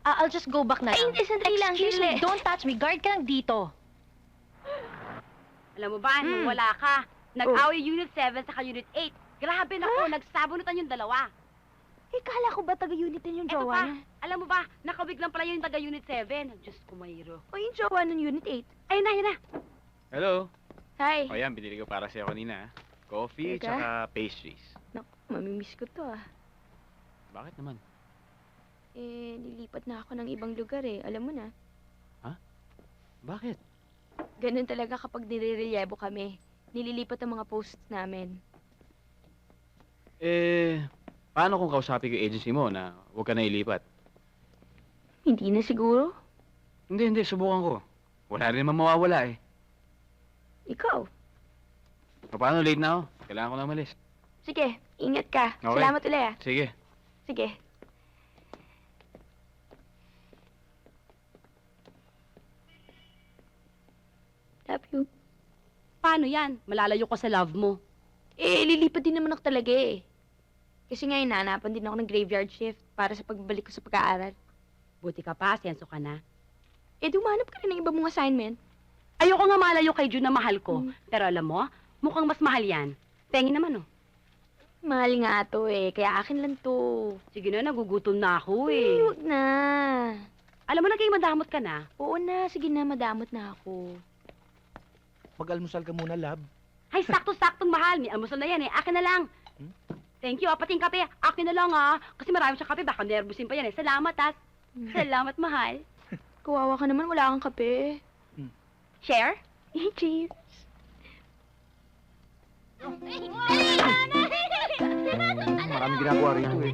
I'll just go back na Ay, lang. hindi, sandali lang, Excuse me, sandali. don't touch me. Guard ka lang dito. Alam mo ba, nung wala ka, nag-away Unit 7 sa Unit 8. Grabe na ko, nagsabunutan yung dalawa. Eh, kala ko ba taga-unit din yung Eto jowa pa, niya? alam mo ba, nakawig lang pala yung taga-Unit 7. Diyos ko, Mayro. O yung jowa ng unit 8? Ayun na, ayun na. Hello. Hi. O yan, binili ko para sa'yo kanina. Coffee, Teka. tsaka pastries. Naku, mamimiss ko to ah. Bakit naman? Eh, nilipat na ako ng ibang lugar eh. Alam mo na. Bakit? Ganun talaga kapag nire-relyebo kami. Nililipat ang mga posts namin. Paano kung kausapin ko yung agency mo na huwag ka na ilipat? Hindi na siguro. Hindi, subukan ko. Wala rin naman mawawala eh. Ikaw. O paano, late na ako? Kailangan ko na umalis. Sige, ingat ka. Okay. Salamat ulit ah. Sige. Sige. Love you. Paano yan? Malalayo ko sa love mo. Eh, lilipat din naman ako talaga eh. Kasi ngayon, nahanapan din ako ng graveyard shift para sa pagbalik ko sa pag-aaral. Buti ka pa, senso ka na. Eh, dumanap ka rin ng iba mong assignment. Ayoko nga malayo kay June na mahal ko. Mm. Pero alam mo, mukhang mas mahal yan. Pengi naman, oh. Mahal nga to eh, kaya akin lang to. Sige na, nagugutom na ako, Eh, eh. huwag na. Alam mo, naging madamot ka na. Oo na, sige na, madamot na ako. Mag-almusal ka muna, love. Ay, sakto-saktong mahal. May almusal na yan, eh. Akin na lang. Hmm? Thank you, pati yung kape. Akin na lang, ah. Kasi marami siyang kape, baka nervusin pa yan, eh. Salamat, ah. Salamat, mahal. Kawawa ka naman, wala kang kape. Share? Cheers. Maraming ginagawa rito eh.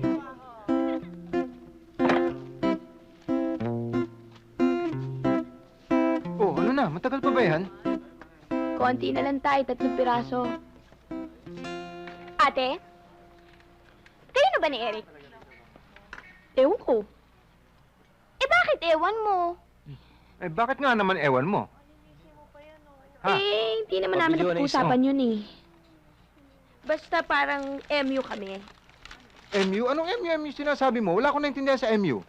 Oh, ano na? Matagal pa ba yan? Konti na lang tayo, 3 piraso. Ate? Kayo na ba ni Eric? Ewan ko. Eh bakit ewan mo? Eh, bakit nga naman ewan mo? Ha? Eh, hindi naman namin Pabidyo na napag-usapan yun eh. Basta parang MU kami. MU? Anong MU sinasabi mo? Wala akong naintindihan sa MU.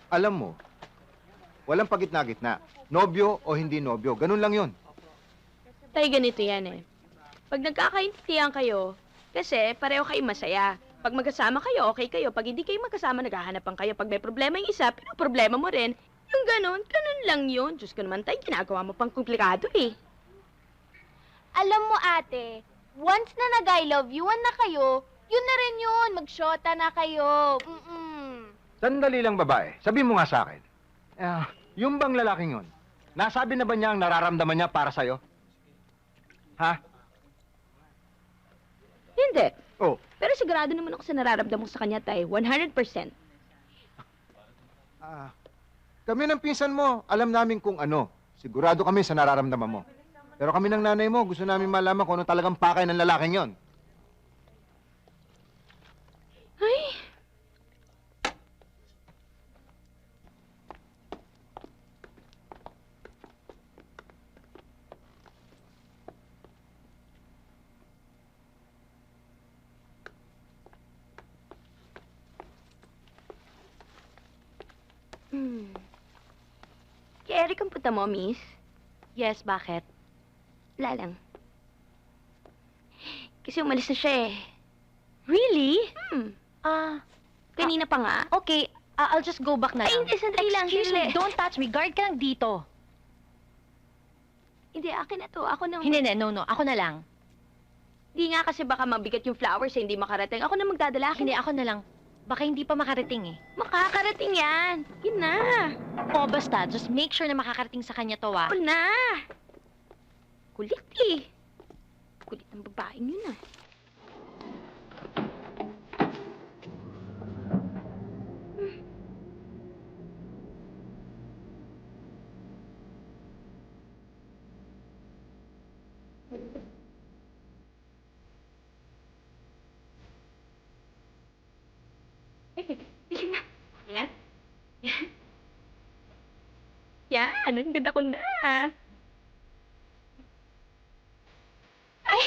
Alam mo, walang pagitna-gitna. Nobyo o hindi nobyo. Ganun lang yun. Tay, ganito yan eh. Pag nagkakaintindihan kayo, kasi pareho kayo masaya. Pag magkasama kayo, okay kayo. Pag hindi kayo magkasama, naghahanapan kayo. Pag may problema yung isa, pero problema mo rin. Yung ganun lang yun. Diyos ko naman, tay, ginagawa mo pang komplikado eh. Alam mo ate, once na nag-I love you-an na kayo, yun na rin yun. Mag-shota na kayo. Sandali lang, babae. Sabi mo nga sa akin. Yung bang lalaking yun, nasabi na ba niya ang nararamdaman niya para sa'yo? Ha? Hindi. Oh, Pero sigurado naman ako sa nararamdaman ko sa kanya, tay. 100%. kami ng pinsan mo, alam namin kung ano. Sigurado kami sa nararamdaman mo. Pero kami ng nanay mo, gusto namin malaman kung ano talagang pakay ng lalaking yon. Ay. Kay Eric ang punta mo, miss? Yes, bakit? Wala lang. Kasi umalis na siya eh. Really? Kanina pa nga. Okay, I'll just go back na Ay, lang. hindi, sandali lang, Excuse me, sandali. don't touch me. Guard ka lang dito. Hindi, akin na to. Ako na. Hindi, no. Ako na lang. Hindi nga kasi baka mabigat yung flowers eh, hindi makarating. Ako na magdadala. Hindi, ako na lang. Baka hindi pa makarating eh. Makakarating yan. Yun na. O basta, just make sure na makakarating sa kanya to ah. Ako na. Kulit eh. Kulit ng babaeng yun ah. Sige na. Yan. Yan. Yan. Ang ganda ko na. Ay!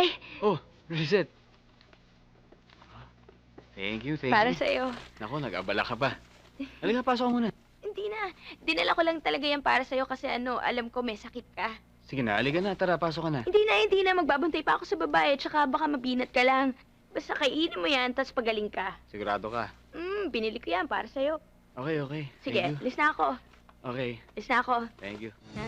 Ay, Oh, Reset. Thank you, thank para you. sa'yo. Naku, nag-abala ka pa. Halika, pasok ka muna. Hindi na. Dinala ko lang talaga yan para sa'yo kasi alam ko may sakit ka. Sige na, halika na. Tara, pasok ka na. Hindi na. Magbabantay pa ako sa babae, tsaka baka mabinat ka lang. Basta kainin mo yan, tas pagaling ka. Sigurado ka. Binili ko yan para sa'yo. Okay, okay. Sige, Thank you. alis na ako. Okay, Alis na ako. thank you. Ha?